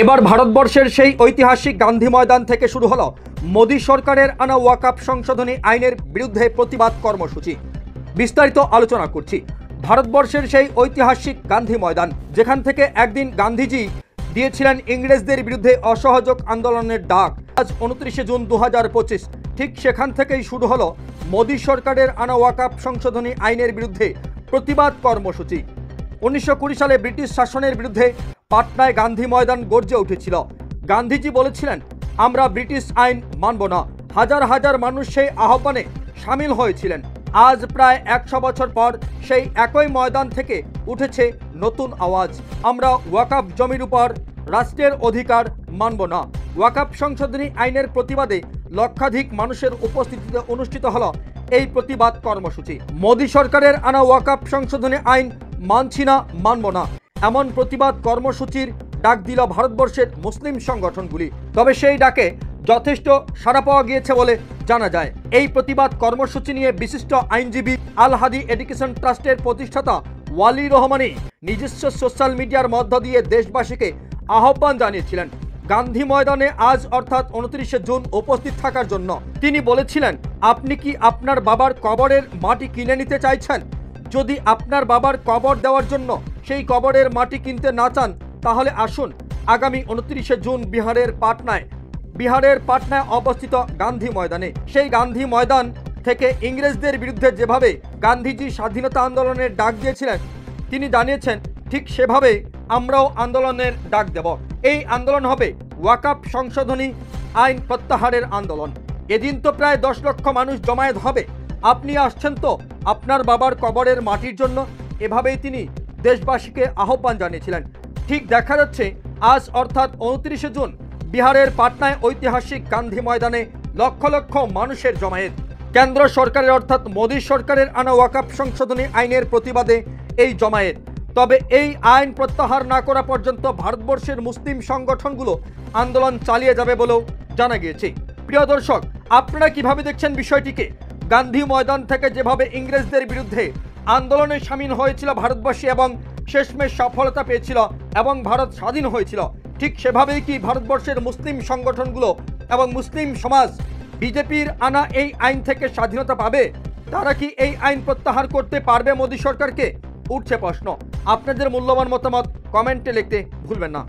এবার ভারতবর্ষের সেই ঐতিহাসিক গান্ধী ময়দান থেকে শুরু হলো মোদী সরকারের আনা ওয়াকফ সংশোধনী আইনের বিরুদ্ধে প্রতিবাদ কর্মসূচি। বিস্তারিত আলোচনা করছি। ভারতবর্ষের সেই ঐতিহাসিক গান্ধী ময়দান, যেখান থেকে একদিন গান্ধীজি দিয়েছিলেন ইংরেজদের বিরুদ্ধে অসহযোগ আন্দোলনের ডাক। আজ 29শে জুন 2025, ঠিক সেখান থেকেই শুরু হলো মোদী সরকারের আনা ওয়াকফ সংশোধনী আইনের বিরুদ্ধে প্রতিবাদ কর্মসূচি। 1920 সালে ব্রিটিশ শাসনের বিরুদ্ধে পাটনায় গান্ধী ময়দান গর্জে উঠেছিল। গান্ধীজি বলেছিলেন, আমরা ব্রিটিশ আইন মানব না। হাজার হাজার মানুষ সেই আহ্বানে সামিল হয়েছিলেন। আজ প্রায় 100 বছর পর সেই একই ময়দান থেকে উঠেছে নতুন আওয়াজ, আমরা ওয়াকফ জমির উপর রাষ্ট্রের অধিকার মানব না। ওয়াকফ সংশোধনী আইনের প্রতিবাদে লক্ষাধিক মানুষের উপস্থিতিতে অনুষ্ঠিত হলো এই প্রতিবাদ কর্মসূচি। মোদী সরকারের আনা ওয়াকফ সংশোধনী আইন মানছি না, মানব না, এমন প্রতিবাদ কর্মসূচির ডাক দিল ভারতবর্ষের মুসলিম সংগঠনগুলি। তবে সেই ডাকে যথেষ্ট সাড়া পাওয়া গিয়েছে বলে জানা যায়। এই প্রতিবাদ কর্মসূচি নিয়ে বিশিষ্ট আইনজীবী আল হাদি এডুকেশন ট্রাস্টের প্রতিষ্ঠাতা ওয়ালি রহমানি নিজস্ব সোশ্যাল মিডিয়ার মধ্য দিয়ে দেশবাসীকে আহ্বান জানিয়েছিলেন গান্ধী ময়দানে আজ অর্থাৎ 29শে জুন উপস্থিত থাকার জন্য। তিনি বলেছিলেন, আপনি কি আপনার বাবার কবরের মাটি কিনে নিতে চাইছেন? যদি আপনার বাবার কবর দেওয়ার জন্য সেই কবরের মাটি কিনতে না চান, তাহলে আসুন আগামী 29শে জুন বিহারের পাটনায় অবস্থিত গান্ধী ময়দানে। সেই গান্ধী ময়দান থেকে ইংরেজদের বিরুদ্ধে যেভাবে গান্ধীজি স্বাধীনতা আন্দোলনের ডাক দিয়েছিলেন, তিনি জানিয়েছেন ঠিক সেভাবেই আমরাও আন্দোলনের ডাক দেব। এই আন্দোলন হবে ওয়াকফ সংশোধনী আইন প্রত্যাহারের আন্দোলন। এদিন তো প্রায় 10 লক্ষ মানুষ জমায়েত হবে। আপনি আসছেন তো আপনার বাবার কবরের মাটির জন্য? এভাবেই তিনি দেশবাসীকে আহ্বান জানিয়েছিলেন। ঠিক দেখা যাচ্ছে আজ অর্থাৎ 29শে জুন বিহারের পাটনায় ঐতিহাসিক গান্ধী ময়দানে লক্ষ লক্ষ মানুষের জমায়েত। কেন্দ্র সরকারের অর্থাৎ মোদী সরকারের আনা ওয়াকফ সংশোধনী আইনের প্রতিবাদে এই জমায়েত। তবে এই আইন প্রত্যাহার না করা পর্যন্ত ভারতবর্ষের মুসলিম সংগঠনগুলো আন্দোলন চালিয়ে যাবে বলেও জানা গিয়েছে। প্রিয় দর্শক, আপনারা কিভাবে দেখছেন বিষয়টিকে? গান্ধী ময়দান থেকে যেভাবে ইংরেজদের বিরুদ্ধে আন্দোলনে সামিল হয়েছিল ভারতবাসী এবং শেষমেশ সফলতা পেয়েছিল এবং ভারত স্বাধীন হয়েছিল, ঠিক সেভাবেই কি ভারতবর্ষের মুসলিম সংগঠনগুলো এবং মুসলিম সমাজ বিজেপির আনা এই আইন থেকে স্বাধীনতা পাবে? তারা কি এই আইন প্রত্যাহার করতে পারবে মোদী সরকারকে? উঠছে প্রশ্ন। আপনাদের মূল্যবান মতামত কমেন্টে লিখতে ভুলবেন না।